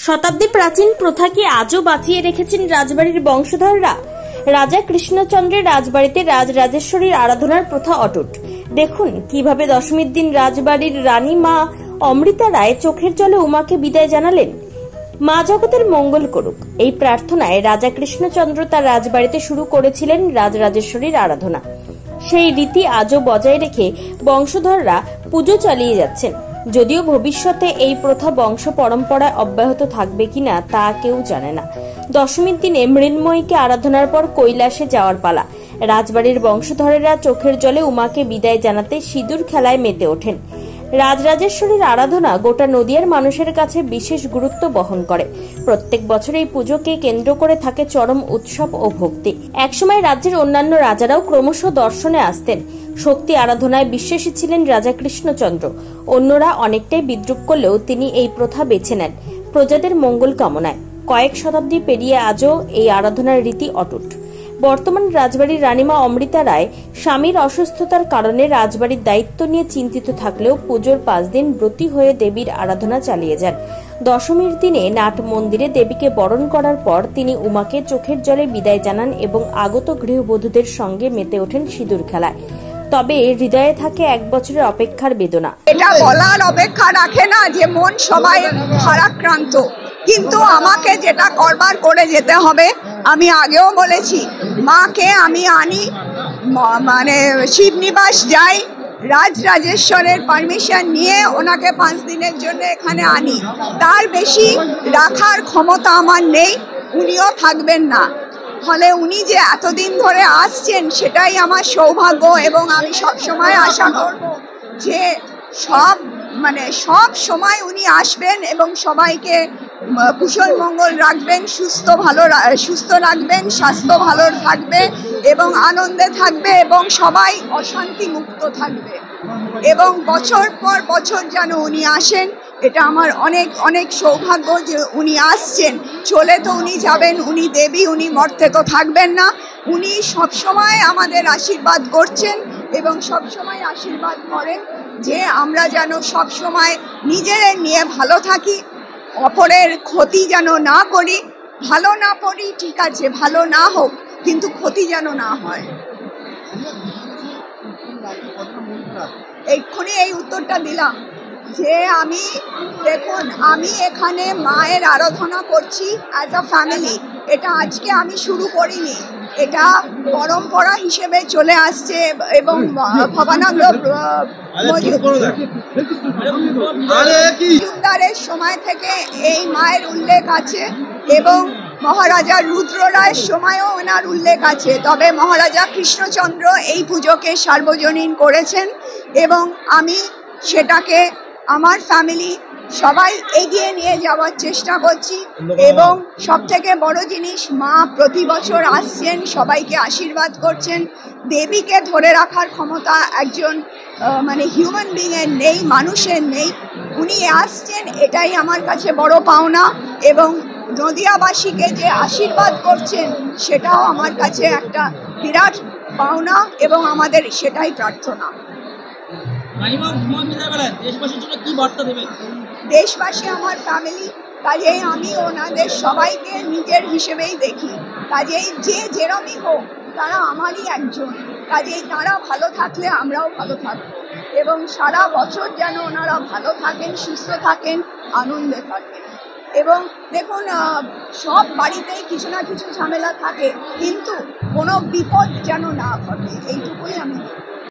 শতাব্দী প্রাচীন প্রথা কি আজও বাঁচিয়ে রেখেছেন রাজবাড়ির বংশধররা? রাজা কৃষ্ণচন্দ্রের রাজবাড়িতে রাজরাজেশ্বরীর আরাধনার প্রথা অটুট। দেখুন কিভাবে দশমীর দিন রাজবাড়ির রানী মা অমৃতা রায় চোখের জলে উমাকে বিদায় জানালেন। মা জগতের মঙ্গল করুক এই প্রার্থনায় রাজা কৃষ্ণচন্দ্র তার রাজবাড়িতে শুরু করেছিলেন রাজরাজেশ্বরীর আরাধনা। সেই রীতি আজও বজায় রেখে বংশধররা পুজো চালিয়ে যাচ্ছেন। যদিও ভবিষ্যতে এই প্রথা বংশ পরম্পরায় অব্যাহত থাকবে কিনা তা কেউ জানে না। দশমীর দিনে মৃন্ময়ীকে আরাধনার পর কৈলাসে যাওয়ার পালা। রাজবাড়ির বংশধরেরা চোখের জলে উমাকে বিদায় জানাতে সিঁদুর খেলায় মেতে ওঠেন। রাজরাজেশ্বরীর আরাধনা গোটা নদিয়ার মানুষের কাছে বিশেষ গুরুত্ব বহন করে। প্রত্যেক বছর এই পুজোকে কেন্দ্র করে থাকে চরম উৎসব ও ভক্তি। একসময় রাজ্যের অন্যান্য রাজারাও ক্রমশ দর্শনে আসতেন। শক্তি আরাধনায় বিশ্বাসী ছিলেন রাজা কৃষ্ণচন্দ্র। অন্যরা অনেকটাই বিদ্রুপ করলেও তিনি এই প্রথা বেছে নেন প্রজাদের মঙ্গল কামনায়। কয়েক শতাব্দী পেরিয়ে আজও এই আরাধনার রীতি অটুট। বর্তমান রাজবাড়ির রানীমা অমৃতা রায় স্বামীর অসুস্থতার কারণে রাজবাড়ির দায়িত্ব নিয়ে চিন্তিত থাকলেও পুজোর 5 দিন ব্রতী হয়ে দেবীর আরাধনা চালিয়ে যান। দশমীর দিনে নাট মন্দিরে দেবীকে বরণ করার পর তিনি উমাকে চোখের জলে বিদায় জানান এবং আগত গৃহবধূদের সঙ্গে মেতে ওঠেন সিঁদুর খেলায়। তবে হৃদয়ে থাকে 1 বছরের অপেক্ষার বেদনা। এটা বলার অপেক্ষা রাখে না যে মন সবাই ভারাক্রান্ত, কিন্তু আমাকে যেটা করবার করে যেতে হবে। আমি আগেও বলেছি, মাকে আমি আনি, মানে শিবনিবাস যাই, রাজরাজেশ্বরের পারমিশন নিয়ে ওনাকে 5 দিনের জন্য এখানে আনি। তার বেশি রাখার ক্ষমতা আমার নেই, উনিও থাকবেন না। ফলে উনি যে এতদিন ধরে আসছেন সেটাই আমার সৌভাগ্য, এবং আমি সব সময় আশা করব যে সব সময় উনি আসবেন এবং সবাইকে কুশল মঙ্গল রাখবেন, সুস্থ রাখবেন, স্বাস্থ্য ভালো থাকবে এবং আনন্দে থাকবে এবং সবাই অশান্তি মুক্ত থাকবে, এবং বছর পর বছর যেন উনি আসেন। এটা আমার অনেক অনেক সৌভাগ্য যে উনি আসছেন। চলে তো উনি যাবেন, উনি দেবী, উনি মর্তে তো থাকবেন না। উনি সবসময় আমাদের আশীর্বাদ করছেন এবং সবসময় আশীর্বাদ করেন যে আমরা যেন সবসময় নিজেদের নিয়ে ভালো থাকি, অপরের ক্ষতি যেন না করি। ভালো না করি ঠিক আছে, ভালো না হোক, কিন্তু ক্ষতি যেন না হয়। এক্ষুনি এই উত্তরটা দিলাম যে আমি এখানে মায়ের আরাধনা করছি অ্যাজ আ ফ্যামিলি। এটা আজকে আমি শুরু করিনি, এটা পরম্পরা হিসেবে চলে আসছে এবং ভবানন্দ মজুমদারের সময় থেকে এই মায়ের উল্লেখ আছে এবং মহারাজা রুদ্র রায়ের সময়ও ওনার উল্লেখ আছে। তবে মহারাজা কৃষ্ণচন্দ্র এই পুজোকে সার্বজনীন করেছেন এবং আমি সেটাকে আমার ফ্যামিলি সবাই এগিয়ে নিয়ে যাওয়ার চেষ্টা করছি। এবং সবথেকে বড় জিনিস, মা প্রতি বছর আসছেন, সবাইকে আশীর্বাদ করছেন। দেবীকে ধরে রাখার ক্ষমতা একজন হিউম্যান বিংয়ের নেই, মানুষের নেই। উনি আসছেন, এটাই আমার কাছে বড় পাওনা, এবং নদিয়াবাসীকে যে আশীর্বাদ করছেন সেটাও আমার কাছে একটা বিরাট পাওনা, এবং আমাদের সেটাই প্রার্থনা। দেশবাসী আমার ফ্যামিলি, কাজেই আমি ওনাদের সবাইকে নিজের হিসেবেই দেখি। কাজেই যে যেরমই হোক তারা আমারই একজন। কাজেই তারা ভালো থাকলে আমরাও ভালো থাকবো, এবং সারা বছর যেন ওনারা ভালো থাকেন, সুস্থ থাকেন, আনন্দে থাকেন। এবং দেখুন, সব বাড়িতেই কিছু না কিছু ঝামেলা থাকে, কিন্তু কোনো বিপদ যেন না ঘটে, এইটুকুই আমি